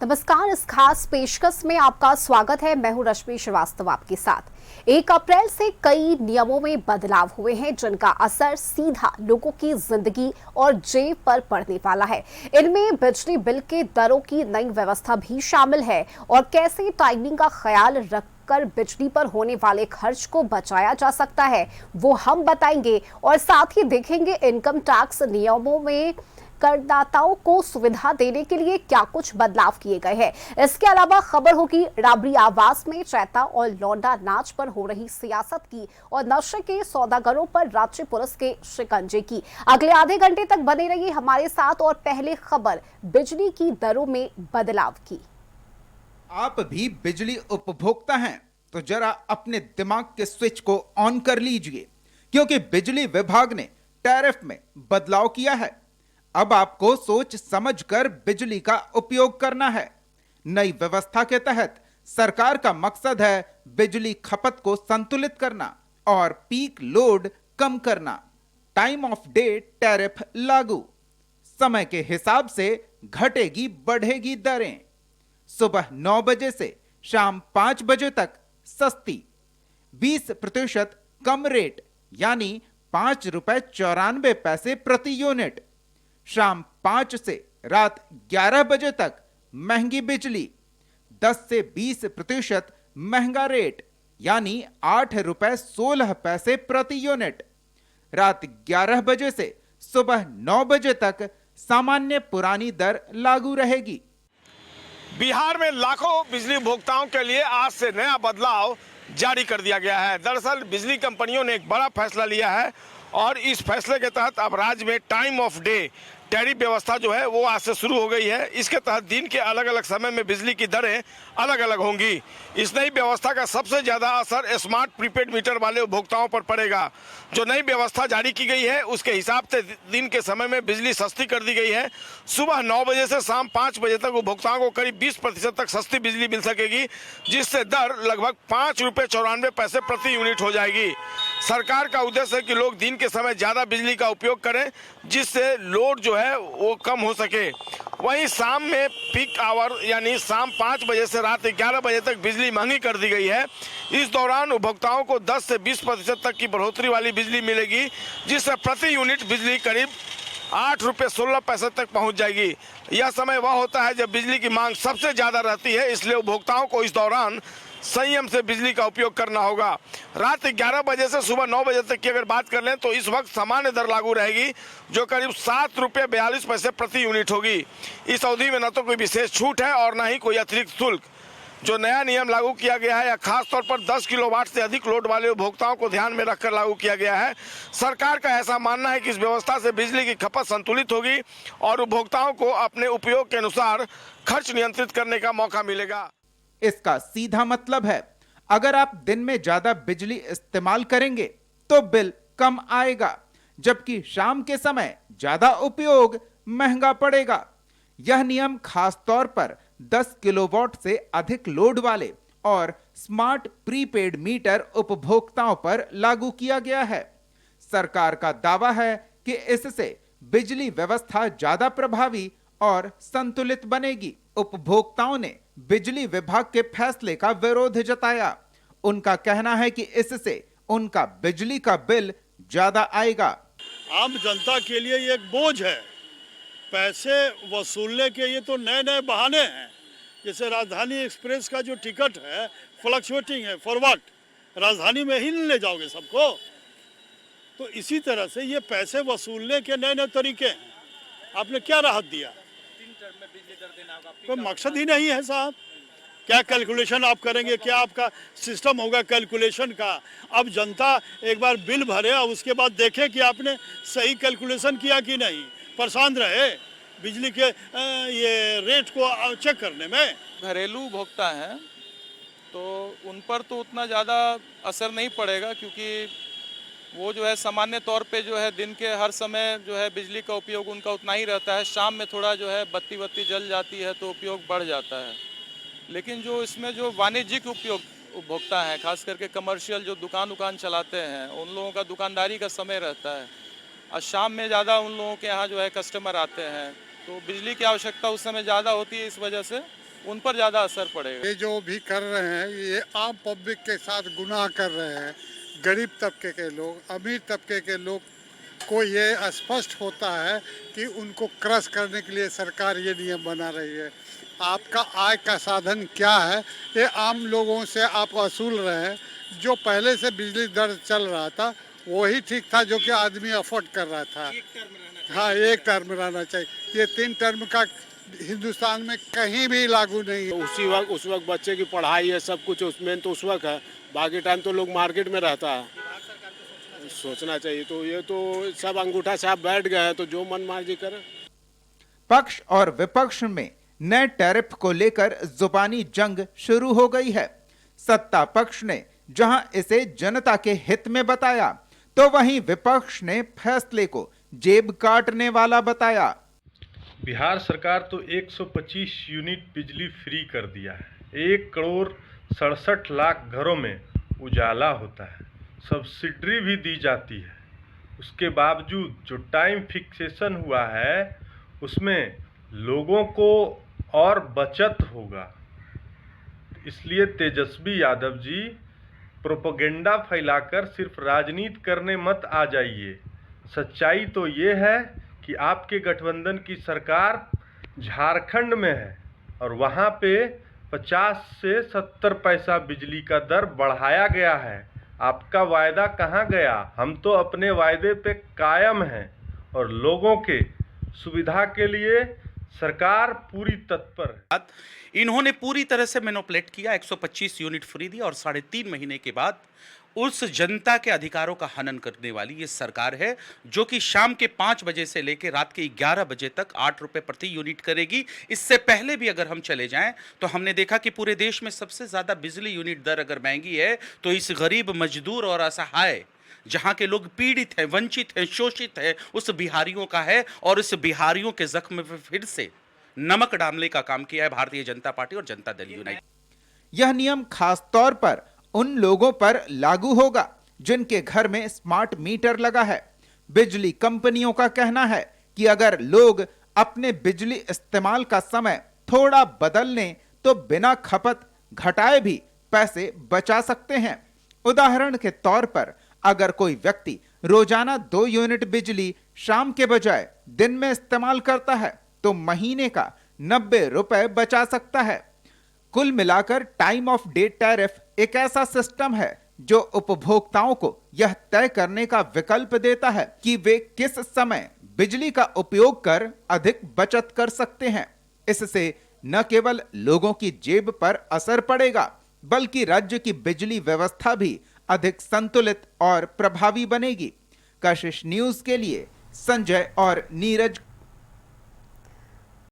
नमस्कार, इस खास पेशकश में आपका स्वागत है। मैं हूं रश्मि श्रीवास्तव आपके साथ। 1 अप्रैल से कई नियमों में बदलाव हुए हैं जिनका असर सीधा लोगों की जिंदगी और जेब पर पड़ने वाला है। इनमें बिजली बिल के दरों की नई व्यवस्था भी शामिल है और कैसे टाइमिंग का ख्याल रखकर बिजली पर होने वाले खर्च को बचाया जा सकता है वो हम बताएंगे। और साथ ही देखेंगे इनकम टैक्स नियमों में करदाताओं को सुविधा देने के लिए क्या कुछ बदलाव किए गए हैं। इसके अलावा खबर होगी राबड़ी आवास में चैता और लौंडा नाच पर हो रही सियासत की और नशे के सौदागरों पर राज्य पुलिस के शिकंजे की। अगले आधे घंटे तक बने रहिए हमारे साथ। और पहले खबर बिजली की दरों में बदलाव की। आप भी बिजली उपभोक्ता हैं तो जरा अपने दिमाग के स्विच को ऑन कर लीजिए, क्योंकि बिजली विभाग ने टैरिफ में बदलाव किया है। अब आपको सोच समझकर बिजली का उपयोग करना है। नई व्यवस्था के तहत सरकार का मकसद है बिजली खपत को संतुलित करना और पीक लोड कम करना। टाइम ऑफ डे टैरिफ लागू, समय के हिसाब से घटेगी बढ़ेगी दरें। सुबह 9 बजे से शाम 5 बजे तक सस्ती, 20% कम रेट यानी ₹5.94 प्रति यूनिट। शाम 5 से रात 11 बजे तक महंगी बिजली, 10 से 20% महंगा रेट यानी ₹8.16 प्रति यूनिट। रात 11 बजे से सुबह 9 बजे तक सामान्य पुरानी दर लागू रहेगी। बिहार में लाखों बिजली उपभोक्ताओं के लिए आज से नया बदलाव जारी कर दिया गया है। दरअसल बिजली कंपनियों ने एक बड़ा फैसला लिया है और इस फैसले के तहत अब राज्य में टाइम ऑफ डे टैरिफ व्यवस्था जो है वो आज से शुरू हो गई है। इसके तहत दिन के अलग अलग समय में बिजली की दरें अलग अलग होंगी। इस नई व्यवस्था का सबसे ज़्यादा असर स्मार्ट प्रीपेड मीटर वाले उपभोक्ताओं पर पड़ेगा। जो नई व्यवस्था जारी की गई है उसके हिसाब से दिन के समय में बिजली सस्ती कर दी गई है। सुबह 9 बजे से शाम 5 बजे तक उपभोक्ताओं को करीब 20% तक सस्ती बिजली मिल सकेगी, जिससे दर लगभग ₹5.94 प्रति यूनिट हो जाएगी। सरकार का उद्देश्य है कि लोग दिन के समय ज़्यादा बिजली का उपयोग करें, जिससे लोड जो है वो कम हो सके। वहीं शाम में पीक आवर यानी शाम 5 बजे से रात 11 बजे तक बिजली महंगी कर दी गई है। इस दौरान उपभोक्ताओं को 10 से 20% तक की बढ़ोतरी वाली बिजली मिलेगी, जिससे प्रति यूनिट बिजली करीब ₹8.16 तक पहुंच जाएगी। यह समय वह होता है जब बिजली की मांग सबसे ज़्यादा रहती है, इसलिए उपभोक्ताओं को इस दौरान संयम से बिजली का उपयोग करना होगा। रात 11 बजे से सुबह 9 बजे तक की अगर बात कर लें तो इस वक्त सामान्य दर लागू रहेगी, जो करीब ₹7.42 प्रति यूनिट होगी। इस अवधि में न तो कोई विशेष छूट है और न ही कोई अतिरिक्त शुल्क। जो नया नियम लागू किया गया है यह खासतौर पर 10 किलोवाट से अधिक लोड वाले उपभोक्ताओं को ध्यान में रखकर लागू किया गया है। सरकार का ऐसा मानना है कि इस व्यवस्था से बिजली की खपत संतुलित होगी और उपभोक्ताओं को अपने उपयोग के अनुसार खर्च नियंत्रित करने का मौका मिलेगा। इसका सीधा मतलब है अगर आप दिन में ज्यादा बिजली इस्तेमाल करेंगे तो बिल कम आएगा, जबकि शाम के समय ज्यादा उपयोग महंगा पड़ेगा। यह नियम खास तौर पर 10 किलोवाट से अधिक लोड वाले और स्मार्ट प्रीपेड मीटर उपभोक्ताओं पर लागू किया गया है। सरकार का दावा है कि इससे बिजली व्यवस्था ज्यादा प्रभावी और संतुलित बनेगी। उपभोक्ताओं ने बिजली विभाग के फैसले का विरोध जताया। उनका कहना है कि इससे उनका बिजली का बिल ज्यादा आएगा। आम जनता के लिए ये एक बोझ है। पैसे वसूलने के ये तो नए नए बहाने हैं। जैसे राजधानी एक्सप्रेस का जो टिकट है फ्लक्चुएटिंग है, फॉर व्हाट? राजधानी में ही नहीं ले जाओगे सबको। तो इसी तरह से ये पैसे वसूलने के नए नए तरीके हैं। आपने क्या राहत दिया? कोई मकसद ही नहीं है साहब। क्या कैलकुलेशन आप करेंगे? क्या आपका सिस्टम होगा कैलकुलेशन का? अब जनता एक बार बिल भरे और उसके बाद देखे कि आपने सही कैलकुलेशन किया कि नहीं। परेशान रहे बिजली के ये रेट को चेक करने में। घरेलू उपभोक्ता हैं तो उन पर तो उतना ज़्यादा असर नहीं पड़ेगा, क्योंकि वो जो है सामान्य तौर पे जो है दिन के हर समय जो है बिजली का उपयोग उनका उतना ही रहता है। शाम में थोड़ा जो है बत्ती जल जाती है तो उपयोग बढ़ जाता है। लेकिन जो इसमें जो वाणिज्यिक उपभोक्ता हैं, खास करके कमर्शियल जो दुकान चलाते हैं, उन लोगों का दुकानदारी का समय रहता है और शाम में ज़्यादा उन लोगों के यहाँ जो है कस्टमर आते हैं, तो बिजली की आवश्यकता उस समय ज़्यादा होती है, इस वजह से उन पर ज़्यादा असर पड़ेगा। ये जो भी कर रहे हैं ये आम पब्लिक के साथ गुनाह कर रहे हैं। गरीब तबके के लोग, अमीर तबके के लोग को ये स्पष्ट होता है कि उनको क्रश करने के लिए सरकार ये नियम बना रही है। आपका आय का साधन क्या है, ये आम लोगों से आप वसूल रहे हैं। जो पहले से बिजली दर चल रहा था वही ठीक था, जो कि आदमी अफोर्ड कर रहा था। हाँ, एक टर्म रहना चाहिए। ये 3 टर्म का हिंदुस्तान में कहीं भी लागू नहीं है। उस वक्त बच्चे की पढ़ाई है, सब कुछ उसमें तो उस वक्त है, बाकी टाइम तो लोग मार्केट में रहता है। सोचना चाहिए। तो ये तो सब अंगूठा छाप बैठ गए हैं, तो जो मन मर्जी करे। पक्ष और विपक्ष में नए टैरिफ को लेकर जुबानी जंग शुरू हो गई है। सत्ता पक्ष ने जहां इसे जनता के हित में बताया, तो वहीं विपक्ष ने फैसले को जेब काटने वाला बताया। बिहार सरकार तो 125 यूनिट बिजली फ्री कर दिया है। 1,67,00,000 घरों में उजाला होता है, सब्सिडी भी दी जाती है। उसके बावजूद जो टाइम फिक्सेशन हुआ है उसमें लोगों को और बचत होगा। इसलिए तेजस्वी यादव जी प्रोपेगेंडा फैलाकर सिर्फ राजनीति करने मत आ जाइए। सच्चाई तो ये है कि आपके गठबंधन की सरकार झारखंड में है और वहाँ पे 50 से 70 पैसा बिजली का दर बढ़ाया गया है। आपका वायदा कहाँ गया? हम तो अपने वायदे पे कायम हैं और लोगों के सुविधा के लिए सरकार पूरी तत्पर है। इन्होंने पूरी तरह से मैनिपुलेट किया, 125 यूनिट फ्री दी और 3.5 महीने के बाद उस जनता के अधिकारों का हनन करने वाली ये सरकार है, जो कि शाम के 5 बजे से लेकर रात के 11 बजे तक 8 रुपए प्रति यूनिट करेगी। इससे पहले भी अगर हम चले जाएं तो हमने देखा कि पूरे देश में सबसे ज़्यादा बिजली यूनिट दर अगर महंगी है तो इस गरीब, मजदूर और असहाय, जहां के लोग पीड़ित हैं, वंचित हैं, शोषित हैं, उस बिहारियों का है। और इस बिहारियों के जख्म में फिर से नमक डालने का काम किया है भारतीय जनता पार्टी और जनता दल यूनाइटेड। यह नियम खास तौर पर उन लोगों पर लागू होगा जिनके घर में स्मार्ट मीटर लगा है। बिजली कंपनियों का कहना है कि अगर लोग अपने बिजली इस्तेमाल का समय थोड़ा बदल लें तो बिना खपत घटाए भी पैसे बचा सकते हैं। उदाहरण के तौर पर अगर कोई व्यक्ति रोजाना 2 यूनिट बिजली शाम के बजाय दिन में इस्तेमाल करता है तो महीने का 90 रुपए बचा सकता है। कुल मिलाकर टाइम ऑफ डे टैरिफ एक ऐसा सिस्टम है जो उपभोक्ताओं को यह तय करने का विकल्प देता है कि वे किस समय बिजली का उपयोग कर अधिक बचत कर सकते हैं। इससे न केवल लोगों की जेब पर असर पड़ेगा बल्कि राज्य की बिजली व्यवस्था भी अधिक संतुलित और प्रभावी बनेगी। कशिश न्यूज के लिए संजय और नीरज